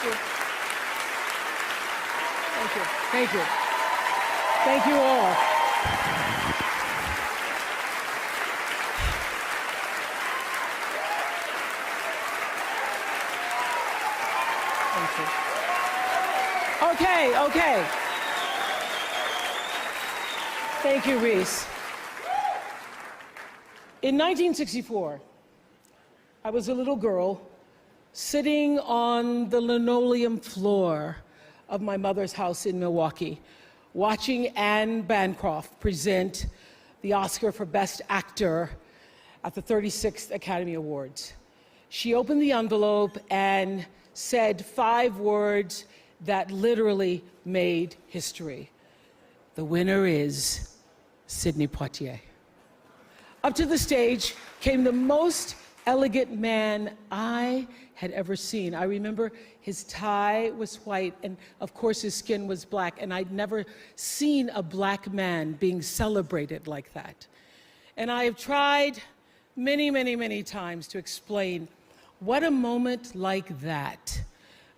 Thank you. Thank you. Thank you. Thank you all. Thank you. Okay. Thank you, Reese. In 1964, I was a little girl sitting on the linoleum floor of my mother's house in Milwaukee, watching Anne Bancroft present the Oscar for Best Actor at the 36th Academy Awards. She opened the envelope and said 5 words that literally made history. The winner is Sidney Poitier. Up to the stage came the most elegant man I had ever seen. I remember his tie was white, and of course his skin was black, and I'd never seen a black man being celebrated like that. And I have tried many times to explain what a moment like that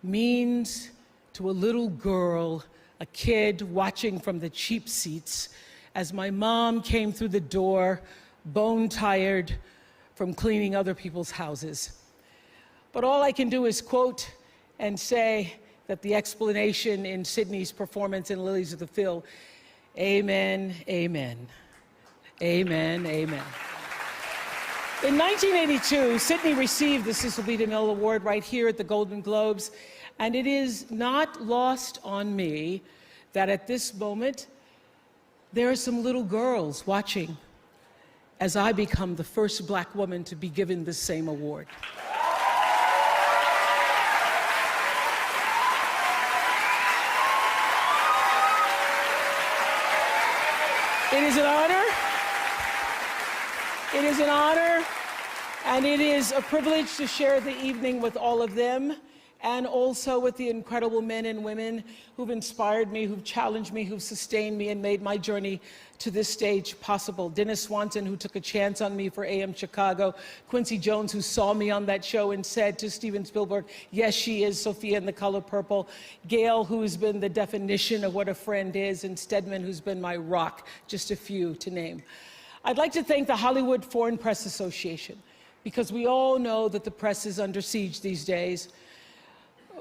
means to a little girl, a kid watching from the cheap seats as my mom came through the door, bone-tired from cleaning other people's houses. But all I can do is quote and say that the explanation in Sidney's performance in Lilies of the Field, amen, amen, amen, amen. In 1982, Sidney received the Cecil B. DeMille Award right here at the Golden Globes, and it is not lost on me that at this moment, there are some little girls watching as I become the first black woman to be given the same award. It is an honor. It is an honor, and it is a privilege to share the evening with all of them, and also with the incredible men and women who've inspired me, who've challenged me, who've sustained me, and made my journey to this stage possible. Dennis Swanson, who took a chance on me for AM Chicago. Quincy Jones, who saw me on that show and said to Steven Spielberg, yes, she is Sophia in The Color Purple. Gail, who's been the definition of what a friend is, and Stedman, who's been my rock, just a few to name. I'd like to thank the Hollywood Foreign Press Association, because we all know that the press is under siege these days.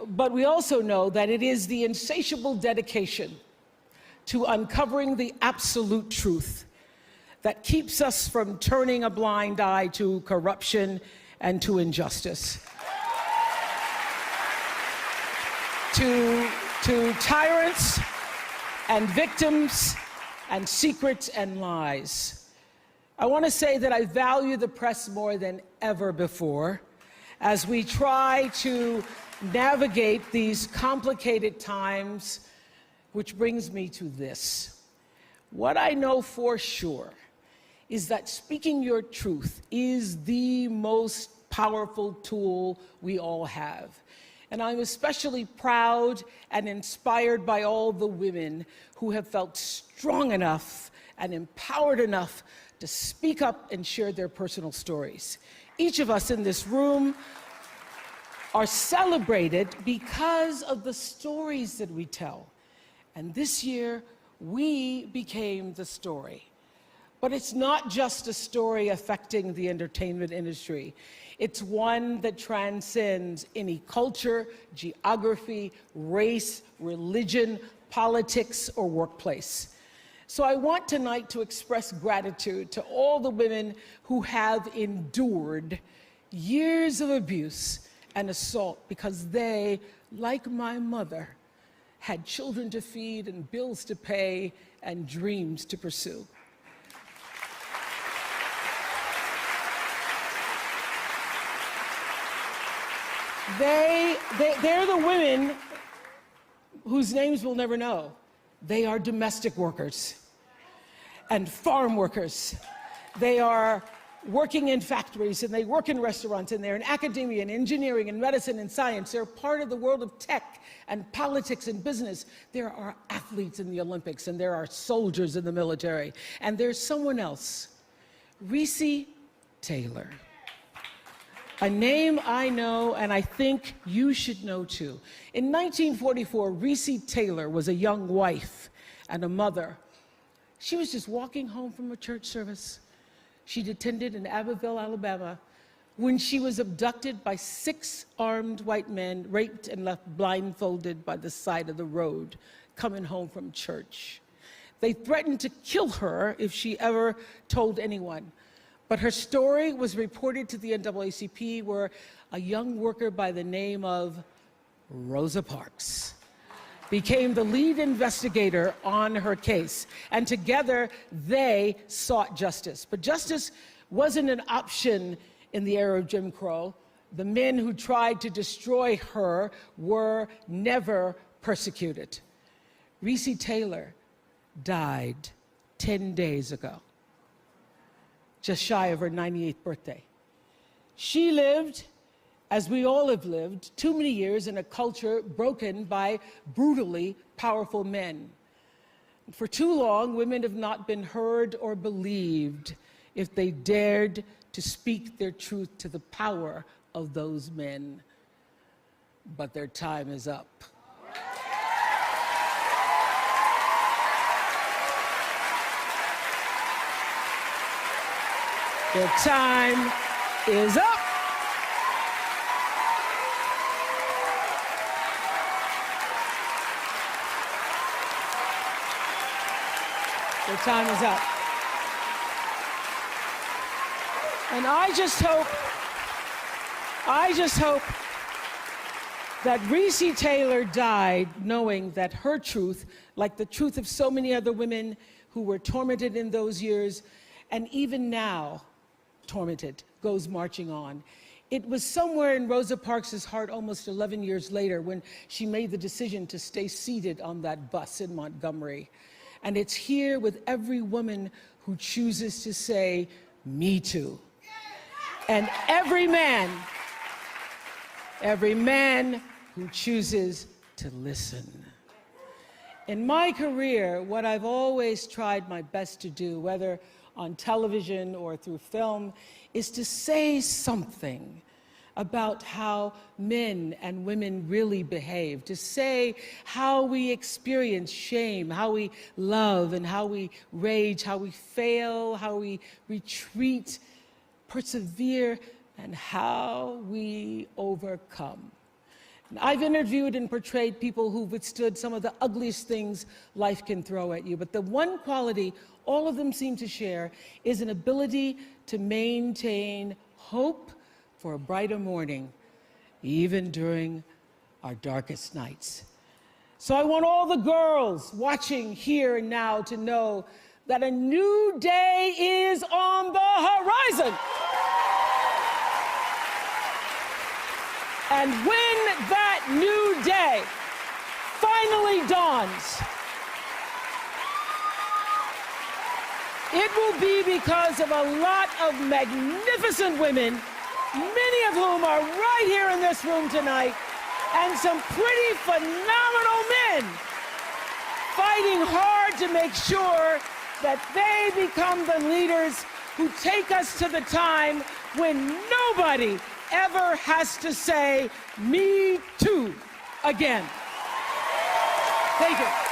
But we also know that it is the insatiable dedication to uncovering the absolute truth that keeps us from turning a blind eye to corruption and to injustice, to tyrants and victims and secrets and lies. I want to say that I value the press more than ever before as we try to navigate these complicated times, which brings me to this. What I know for sure is that speaking your truth is the most powerful tool we all have. And I'm especially proud and inspired by all the women who have felt strong enough and empowered enough to speak up and share their personal stories. Each of us in this room are celebrated because of the stories that we tell. And this year, we became the story. But it's not just a story affecting the entertainment industry. It's one that transcends any culture, geography, race, religion, politics, or workplace. So I want tonight to express gratitude to all the women who have endured years of abuse and assault, because they, like my mother, had children to feed and bills to pay and dreams to pursue. They're the women whose names we'll never know. They are domestic workers and farm workers. They are working in factories, and they work in restaurants, and they're in academia and engineering and medicine and science. They're part of the world of tech and politics and business. There are athletes in the Olympics, and there are soldiers in the military. And there's someone else, Reese Taylor. A name I know and I think you should know too. In 1944, Recy Taylor was a young wife and a mother. She was just walking home from a church service she'd attended in Abbeville, Alabama, when she was abducted by 6 armed white men, raped and left blindfolded by the side of the road, coming home from church. They threatened to kill her if she ever told anyone. But her story was reported to the NAACP, where a young worker by the name of Rosa Parks became the lead investigator on her case. And together, they sought justice. But justice wasn't an option in the era of Jim Crow. The men who tried to destroy her were never persecuted. Recy Taylor died 10 days ago, just shy of her 98th birthday. She lived, as we all have lived, too many years in a culture broken by brutally powerful men. For too long, women have not been heard or believed if they dared to speak their truth to the power of those men. But their time is up. Their time is up. Their time is up. And I just hope that Recy Taylor died knowing that her truth, like the truth of so many other women who were tormented in those years, and even now tormented, goes marching on. It was somewhere in Rosa Parks' heart almost 11 years later when she made the decision to stay seated on that bus in Montgomery. And it's here with every woman who chooses to say, "Me too." And every man who chooses to listen. In my career, what I've always tried my best to do, whether on television or through film, is to say something about how men and women really behave, to say how we experience shame, how we love and how we rage, how we fail, how we retreat, persevere, and how we overcome. And I've interviewed and portrayed people who've withstood some of the ugliest things life can throw at you, but the one quality all of them seem to share is an ability to maintain hope for a brighter morning, even during our darkest nights. So I want all the girls watching here and now to know that a new day is on the horizon. And when that new day finally dawns, it will be because of a lot of magnificent women, many of whom are right here in this room tonight, and some pretty phenomenal men fighting hard to make sure that they become the leaders who take us to the time when nobody ever has to say, "Me too," again. Thank you.